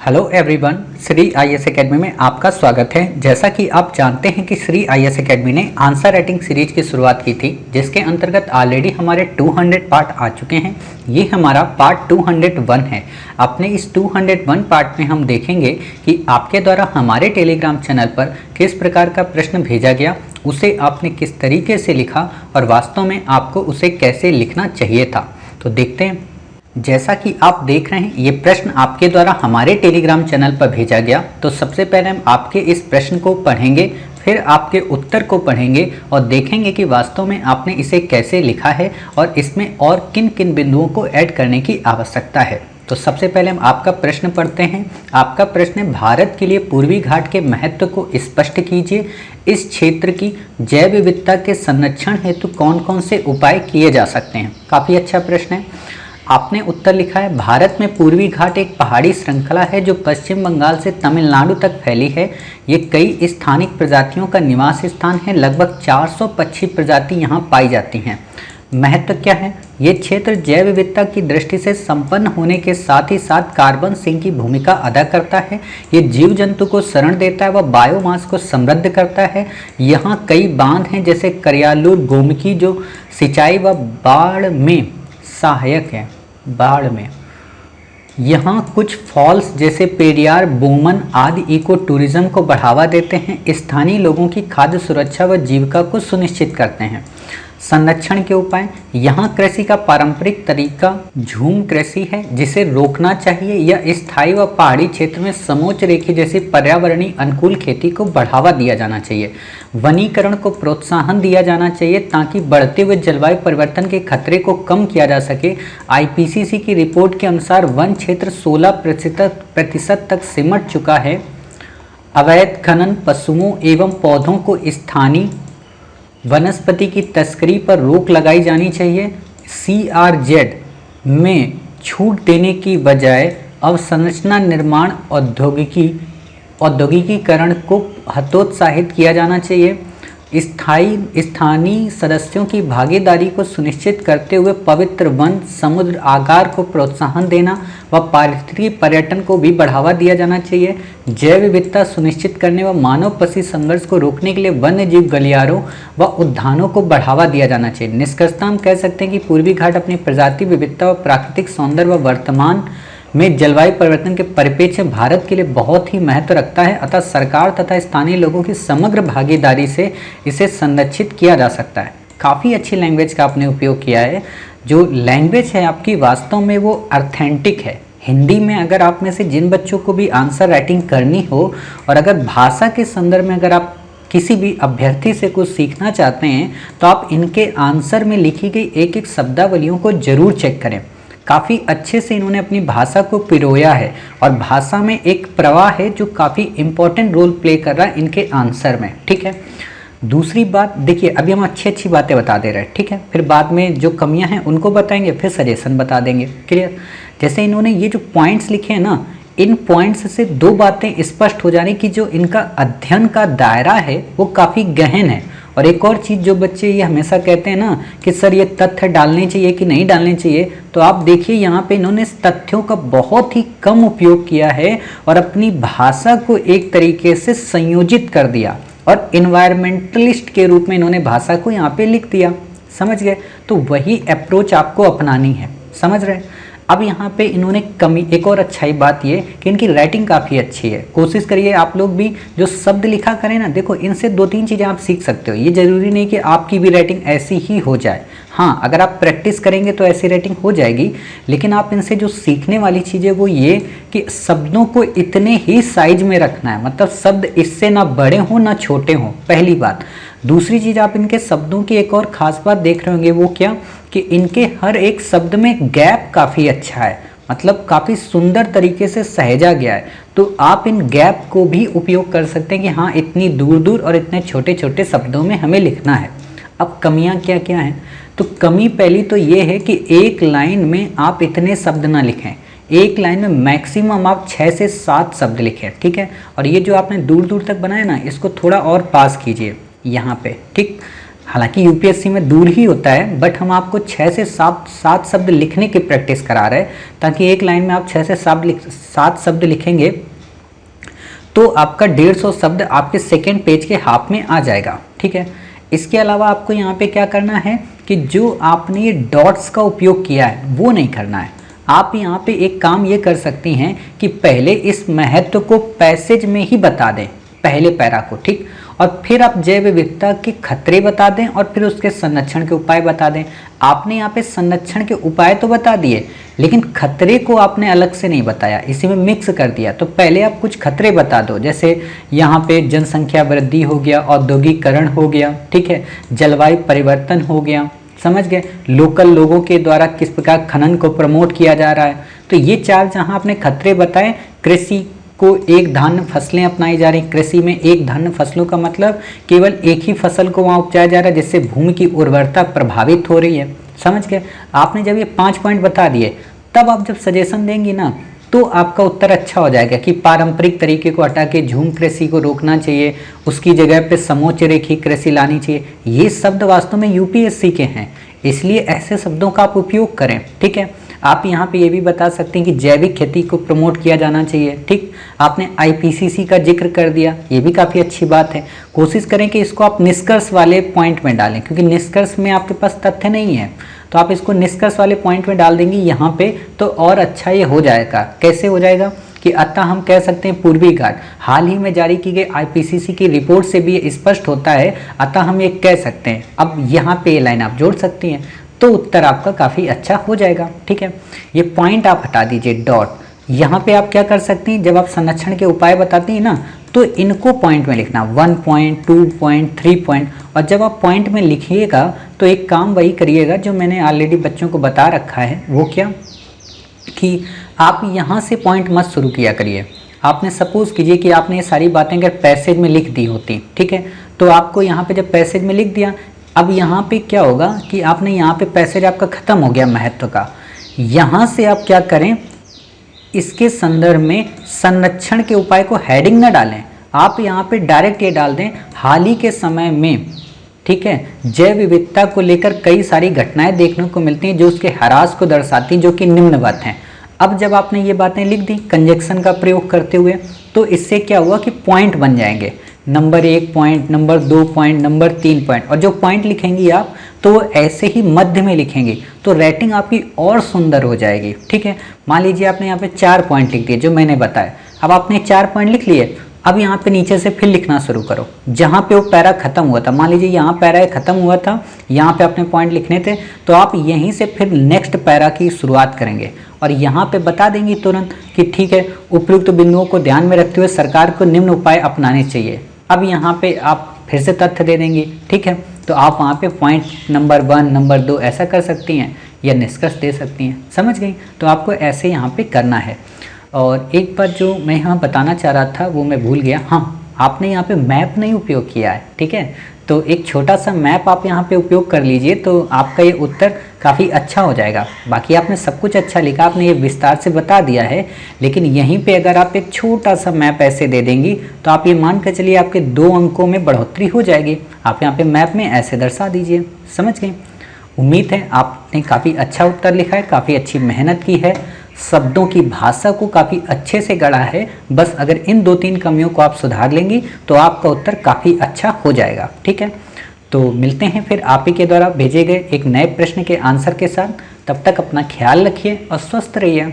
Hello everyone, Shri IAS academy में आपका स्वागत है। जैसा कि आप जानते हैं कि श्री आईएएस एकेडमी ने आंसर राइटिंग सीरीज की शुरुआत की थी, जिसके अंतर्गत ऑलरेडी हमारे 200 पार्ट आ चुके हैं। ये हमारा पार्ट 201 है। अपने इस 201 पार्ट में हम देखेंगे कि आपके द्वारा हमारे टेलीग्राम चैनल पर किस प्रकार का प्रश्न भेजा गया, उसे आपने किस तरीके से लिखा और वास्तव में आपको उसे कैसे लिखना चाहिए था। तो देखते हैं। जैसा कि आप देख रहे हैं, ये प्रश्न आपके द्वारा हमारे टेलीग्राम चैनल पर भेजा गया। तो सबसे पहले हम आपके इस प्रश्न को पढ़ेंगे, फिर आपके उत्तर को पढ़ेंगे और देखेंगे कि वास्तव में आपने इसे कैसे लिखा है और इसमें और किन किन बिंदुओं को ऐड करने की आवश्यकता है। तो सबसे पहले हम आपका प्रश्न पढ़ते हैं। आपका प्रश्न है, भारत के लिए पूर्वी घाट के महत्व को स्पष्ट कीजिए। इस क्षेत्र की जैव विविधता के संरक्षण हेतु कौन कौन से उपाय किए जा सकते हैं। काफ़ी अच्छा प्रश्न है। आपने उत्तर लिखा है, भारत में पूर्वी घाट एक पहाड़ी श्रृंखला है जो पश्चिम बंगाल से तमिलनाडु तक फैली है। ये कई स्थानिक प्रजातियों का निवास स्थान है। लगभग 400 पक्षी प्रजाति यहाँ पाई जाती हैं। महत्व क्या है? ये क्षेत्र जैव विविधता की दृष्टि से संपन्न होने के साथ ही साथ कार्बन सिंक की भूमिका अदा करता है। ये जीव जंतु को शरण देता है व बायोमास को समृद्ध करता है। यहाँ कई बांध हैं जैसे करियालूर, गोमकी, जो सिंचाई व बाढ़ में सहायक है। बाढ़ में यहाँ कुछ फॉल्स जैसे पेरियार, बोमन आदि इको टूरिज्म को बढ़ावा देते हैं। स्थानीय लोगों की खाद्य सुरक्षा व जीविका को सुनिश्चित करते हैं। संरक्षण के उपाय, यहाँ कृषि का पारंपरिक तरीका झूम कृषि है जिसे रोकना चाहिए। यह स्थायी व पहाड़ी क्षेत्र में समोच्च रेखी जैसी पर्यावरणीय अनुकूल खेती को बढ़ावा दिया जाना चाहिए। वनीकरण को प्रोत्साहन दिया जाना चाहिए ताकि बढ़ते हुए जलवायु परिवर्तन के खतरे को कम किया जा सके। आईपीसीसी की रिपोर्ट के अनुसार वन क्षेत्र 16% तक सिमट चुका है। अवैध खनन, पशुओं एवं पौधों को स्थानीय वनस्पति की तस्करी पर रोक लगाई जानी चाहिए। CRZ में छूट देने की बजाय अवसंरचना निर्माण औद्योगिकीकरण को हतोत्साहित किया जाना चाहिए। स्थानीय सदस्यों की भागीदारी को सुनिश्चित करते हुए पवित्र वन, समुद्र आगार को प्रोत्साहन देना व पारिस्थितिक पर्यटन को भी बढ़ावा दिया जाना चाहिए। जैव विविधता सुनिश्चित करने व मानव पशु संघर्ष को रोकने के लिए वन्य जीव गलियारों व उद्यानों को बढ़ावा दिया जाना चाहिए। निष्कर्षतः हम कह सकते हैं कि पूर्वी घाट अपनी प्रजाति विविधता व प्राकृतिक सौंदर्य व वर्तमान में जलवायु परिवर्तन के परिप्रेक्ष्य में भारत के लिए बहुत ही महत्व रखता है। अतः सरकार तथा स्थानीय लोगों की समग्र भागीदारी से इसे संरक्षित किया जा सकता है। काफ़ी अच्छी लैंग्वेज का आपने उपयोग किया है। जो लैंग्वेज है आपकी वास्तव में वो ऑथेंटिक है। हिंदी में अगर आप में से जिन बच्चों को भी आंसर राइटिंग करनी हो और अगर भाषा के संदर्भ में अगर आप किसी भी अभ्यर्थी से कुछ सीखना चाहते हैं तो आप इनके आंसर में लिखी गई एक एक शब्दावलियों को जरूर चेक करें। काफ़ी अच्छे से इन्होंने अपनी भाषा को पिरोया है और भाषा में एक प्रवाह है जो काफ़ी इम्पोर्टेंट रोल प्ले कर रहा है इनके आंसर में। ठीक है। दूसरी बात देखिए, अभी हम अच्छी अच्छी बातें बता दे रहे हैं, ठीक है, फिर बाद में जो कमियां हैं उनको बताएंगे, फिर सजेशन बता देंगे। क्लियर? जैसे इन्होंने ये जो पॉइंट्स लिखे हैं ना, इन पॉइंट्स से दो बातें स्पष्ट हो जाने की जो इनका अध्ययन का दायरा है वो काफ़ी गहन है। और एक और चीज़, जो बच्चे ये हमेशा कहते हैं ना कि सर ये तथ्य डालने चाहिए कि नहीं डालने चाहिए, तो आप देखिए यहाँ पे इन्होंने तथ्यों का बहुत ही कम उपयोग किया है और अपनी भाषा को एक तरीके से संयोजित कर दिया और इन्वायरमेंटलिस्ट के रूप में इन्होंने भाषा को यहाँ पे लिख दिया। समझ गए? तो वही अप्रोच आपको अपनानी है। समझ रहे? अब यहाँ पे इन्होंने कमी, एक और अच्छाई बात ये कि इनकी राइटिंग काफ़ी अच्छी है। कोशिश करिए आप लोग भी जो शब्द लिखा करें ना, देखो इनसे 2-3 चीज़ें आप सीख सकते हो। ये ज़रूरी नहीं कि आपकी भी राइटिंग ऐसी ही हो जाए। हाँ, अगर आप प्रैक्टिस करेंगे तो ऐसी राइटिंग हो जाएगी, लेकिन आप इनसे जो सीखने वाली चीज़ है वो ये कि शब्दों को इतने ही साइज में रखना है। मतलब शब्द इससे ना बड़े हों ना छोटे हों, पहली बात। दूसरी चीज़, आप इनके शब्दों की एक और ख़ास बात देख रहे होंगे, वो क्या कि इनके हर एक शब्द में गैप काफ़ी अच्छा है। मतलब काफ़ी सुंदर तरीके से सहेजा गया है। तो आप इन गैप को भी उपयोग कर सकते हैं कि हाँ, इतनी दूर दूर और इतने छोटे छोटे शब्दों में हमें लिखना है। अब कमियां क्या क्या हैं? तो कमी पहली तो ये है कि एक लाइन में आप इतने शब्द ना लिखें। एक लाइन में मैक्सिमम आप 6 से 7 शब्द लिखें। ठीक है। और ये जो आपने दूर दूर तक बनाया ना, इसको थोड़ा और पास कीजिए यहाँ पे। ठीक। हालांकि यूपीएससी में दूर ही होता है, बट हम आपको 6 से 7 शब्द लिखने की प्रैक्टिस करा रहे हैं, ताकि एक लाइन में आप 6 से 7 शब्द लिखेंगे तो आपका 150 शब्द आपके सेकेंड पेज के हाफ में आ जाएगा। ठीक है, इसके अलावा आपको यहाँ पे क्या करना है कि जो आपने ये डॉट्स का उपयोग किया है वो नहीं करना है। आप यहाँ पे एक काम ये कर सकती हैं कि पहले इस महत्व को पैसेज में ही बता दें, पहले पैरा को, ठीक, और फिर आप जैव विविधता के खतरे बता दें और फिर उसके संरक्षण के उपाय बता दें। आपने यहाँ पे संरक्षण के उपाय तो बता दिए, लेकिन खतरे को आपने अलग से नहीं बताया, इसी में मिक्स कर दिया। तो पहले आप कुछ खतरे बता दो, जैसे यहाँ पे जनसंख्या वृद्धि हो गया, औद्योगिकरण हो गया, ठीक है, जलवायु परिवर्तन हो गया, समझ गए, लोकल लोगों के द्वारा किस प्रकार खनन को प्रमोट किया जा रहा है। तो ये 4 जहाँ आपने खतरे बताए, कृषि को एक धान्य फसलें अपनाई जा रही, कृषि में एक धान्य फसलों का मतलब केवल एक ही फसल को वहाँ उपजाया जा रहा है, जिससे भूमि की उर्वरता प्रभावित हो रही है। समझ गए, आपने जब ये 5 पॉइंट बता दिए, तब आप जब सजेशन देंगी ना तो आपका उत्तर अच्छा हो जाएगा कि पारंपरिक तरीके को हटा के झूम कृषि को रोकना चाहिए, उसकी जगह पे समोच्च रेखीय कृषि लानी चाहिए। ये शब्द वास्तव में यूपीएससी के हैं, इसलिए ऐसे शब्दों का आप उपयोग करें। ठीक है, आप यहाँ पे ये भी बता सकते हैं कि जैविक खेती को प्रमोट किया जाना चाहिए। ठीक, आपने आईपीसीसी का जिक्र कर दिया, ये भी काफ़ी अच्छी बात है। कोशिश करें कि इसको आप निष्कर्ष वाले पॉइंट में डालें, क्योंकि निष्कर्ष में आपके पास तथ्य नहीं है, तो आप इसको निष्कर्ष वाले पॉइंट में डाल देंगी यहाँ पे, तो और अच्छा ये हो जाएगा। कैसे हो जाएगा कि अतः हम कह सकते हैं पूर्वी घाट, हाल ही में जारी की गई आईपीसीसी की रिपोर्ट से भी स्पष्ट होता है, अतः हम ये कह सकते हैं। अब यहाँ पे ये लाइन आप जोड़ सकती हैं, तो उत्तर आपका काफ़ी अच्छा हो जाएगा। ठीक है, ये पॉइंट आप हटा दीजिए, डॉट। यहाँ पे आप क्या कर सकती हैं, जब आप संरक्षण के उपाय बताती हैं ना, तो इनको पॉइंट में लिखना, 1 पॉइंट, 2 पॉइंट, 3 पॉइंट। और जब आप पॉइंट में लिखिएगा तो एक काम वही करिएगा जो मैंने ऑलरेडी बच्चों को बता रखा है। वो क्या कि आप यहाँ से पॉइंट मत शुरू किया करिए। आपने सपोज कीजिए कि आपने ये सारी बातें अगर पैसेज में लिख दी होती, ठीक है, तो आपको यहाँ पे जब पैसेज में लिख दिया, अब यहाँ पे क्या होगा कि आपने यहाँ पे पैसेज आपका ख़त्म हो गया महत्व का। यहाँ से आप क्या करें, इसके संदर्भ में संरक्षण के उपाय को हेडिंग न डालें, आप यहाँ पे डायरेक्ट ये डाल दें, हाल ही के समय में, ठीक है, जैव विविधता को लेकर कई सारी घटनाएं देखने को मिलती हैं जो उसके ह्रास को दर्शाती, जो कि निम्नवत हैं। अब जब आपने ये बातें लिख दी कंजक्शन का प्रयोग करते हुए, तो इससे क्या हुआ कि पॉइंट बन जाएंगे, number 1 point, number 2 point, number 3 point. और जो पॉइंट लिखेंगी आप तो वो ऐसे ही मध्य में लिखेंगे, तो रेटिंग आपकी और सुंदर हो जाएगी। ठीक है, मान लीजिए आपने यहाँ पे 4 पॉइंट लिख दिए जो मैंने बताया। अब आपने 4 पॉइंट लिख लिए, अब यहाँ पे नीचे से फिर लिखना शुरू करो जहाँ पे वो पैरा खत्म हुआ था। मान लीजिए यहाँ पैरा खत्म हुआ था, यहाँ पे आपने पॉइंट लिखने थे, तो आप यहीं से फिर नेक्स्ट पैरा की शुरुआत करेंगे और यहाँ पे बता देंगी तुरंत कि ठीक है, उपयुक्त बिंदुओं को ध्यान में रखते हुए सरकार को निम्न उपाय अपनाने चाहिए। अब यहाँ पे आप फिर से तथ्य दे देंगे। ठीक है, तो आप वहाँ पे पॉइंट नंबर 1, नंबर 2 ऐसा कर सकती हैं या निष्कर्ष दे सकती हैं। समझ गई? तो आपको ऐसे यहाँ पे करना है। और एक बात जो मैं यहाँ बताना चाह रहा था वो मैं भूल गया, हाँ, आपने यहाँ पे मैप नहीं उपयोग किया है। ठीक है, तो एक छोटा सा मैप आप यहाँ पे उपयोग कर लीजिए, तो आपका ये उत्तर काफ़ी अच्छा हो जाएगा। बाकी आपने सब कुछ अच्छा लिखा, आपने ये विस्तार से बता दिया है, लेकिन यहीं पे अगर आप एक छोटा सा मैप ऐसे दे देंगी तो आप ये मान कर चलिए आपके 2 अंकों में बढ़ोतरी हो जाएगी। आप यहाँ पे मैप में ऐसे दर्शा दीजिए। समझ गए? उम्मीद है आपने काफ़ी अच्छा उत्तर लिखा है, काफ़ी अच्छी मेहनत की है, शब्दों की भाषा को काफ़ी अच्छे से गढ़ा है। बस अगर इन 2-3 कमियों को आप सुधार लेंगी तो आपका उत्तर काफ़ी अच्छा हो जाएगा। ठीक है, तो मिलते हैं फिर आप ही के द्वारा भेजे गए एक नए प्रश्न के आंसर के साथ। तब तक अपना ख्याल रखिए और स्वस्थ रहिए।